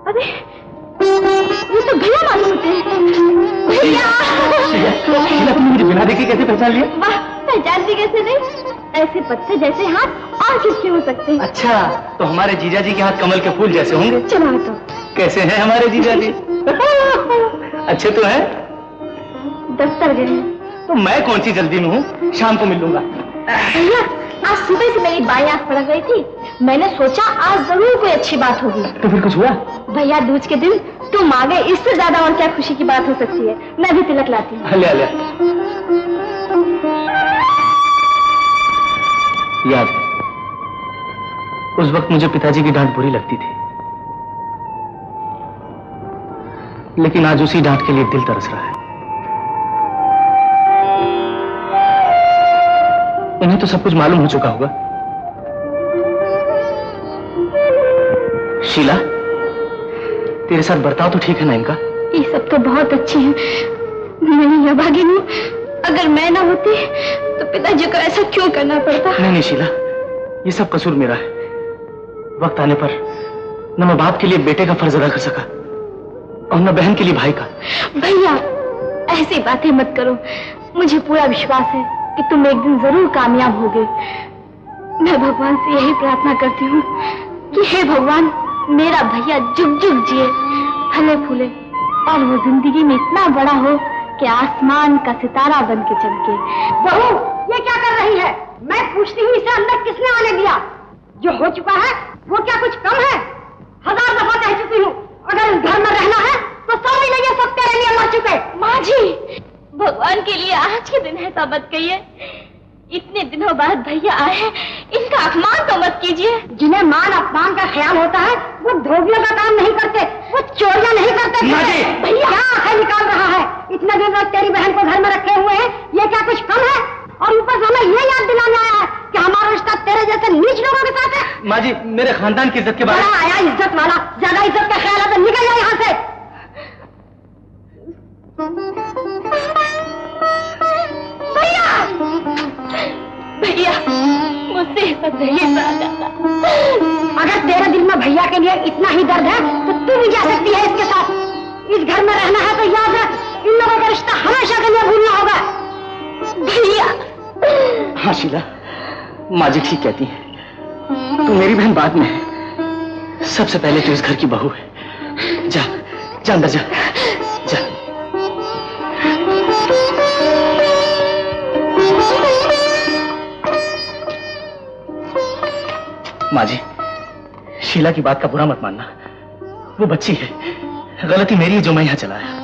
अरे ये तो भैया मालूम होते हैं। भैया तुमने मुझे बिना देखे कैसे पहचान लिया? वाह, पहचानती कैसे नहीं? ऐसे पत्ते जैसे हाथ और किसके हो सकते हैं? अच्छा, तो हमारे जीजा जी के हाथ कमल के फूल जैसे होंगे। चलो तो कैसे हैं हमारे जीजा जी? अच्छे तो हैं? दफ्तर गए हैं। तो मैं कौन सी जल्दी में हूँ, शाम को मिल लूंगा। भैया आज सुबह से मेरी बाई आंख पड़ गई थी, मैंने सोचा आज जरूर कोई अच्छी बात होगी। तो फिर कुछ हुआ? भैया दूज के दिन तुम आ गए, इससे ज्यादा और क्या खुशी की बात हो सकती है। मैं भी तिलक लाती हूँ। ले ले। याद है उस वक्त मुझे पिताजी की डांट बुरी लगती थी, लेकिन आज उसी डांट के लिए दिल तरस रहा है। उन्हें तो सब कुछ मालूम हो चुका होगा। शीला, तेरे साथ बर्ताव तो ठीक है ना इनका? ये सब तो बहुत अच्छी है, मैं यह भागिन हूँ। अगर मैं ना होती तो पिताजी को ऐसा क्यों करना पड़ता? नहीं शीला, ये सब कसूर मेरा है। वक्त आने पर न मैं बाप के लिए बेटे का फर्ज अदा कर सका और न बहन के लिए भाई का। भैया ऐसी बातें मत करो, मुझे पूरा विश्वास है कि तुम एक दिन जरूर कामयाब होगे। मैं भगवान से यही प्रार्थना करती हूँ कि हे भगवान, मेरा भैया जुग जुग जिए, फले फूले और वो जिंदगी में इतना बड़ा हो कि आसमान का सितारा बन के चमके। बहू, ये क्या कर रही है? मैं पूछती हूँ, इसे अंदर किसने आने दिया? जो हो चुका है वो क्या कुछ कम है? 1000 दफा कह चुकी हूँ, अगर इस घर में रहना है तो समझ लीजिए सब तेरे लिए मर चुके। माँ जी, भगवान के लिए आज के दिन ऐसा मत कहिए। इतने दिनों बाद भैया आए हैं, इनका अपमान तो मत कीजिए। जिन्हें मान अपमान का ख्याल होता है वो धोबियों का काम नहीं करते, वो चोरियां नहीं करते। भैया क्या आंखें निकाल रहा है? इतने दिन तक तेरी बहन को घर में रखे हुए हैं, ये क्या कुछ कम है? और ऊपर से हमें ये याद दिलाना आया है कि हमारा रिश्ता तेरे जैसे नीच लोगों के साथ है। माँ जी, मेरे खानदान की इज्जत के बारे में आया इज्जत वाला, ज्यादा इज्जत का ख्याल है तो निकल जाए यहाँ से। भैया मुझसे सब नहीं सहा जाता। अगर तेरे दिल में भैया के लिए इतना ही दर्द है तो तू भी जा सकती है इसके साथ। इस घर में रहना है तो याद है, इन लोगों का रिश्ता हमेशा के लिए भूलना होगा। भैया। हाँ शीला, माँ जी ठीक कहती है, तू मेरी बहन बाद में है, सबसे पहले तू इस घर की बहू है। जा जा अंदर जा जा। माँ जी, शीला की बात का बुरा मत मानना, वो बच्ची है, गलती मेरी है जो मैं यहाँ चला आया।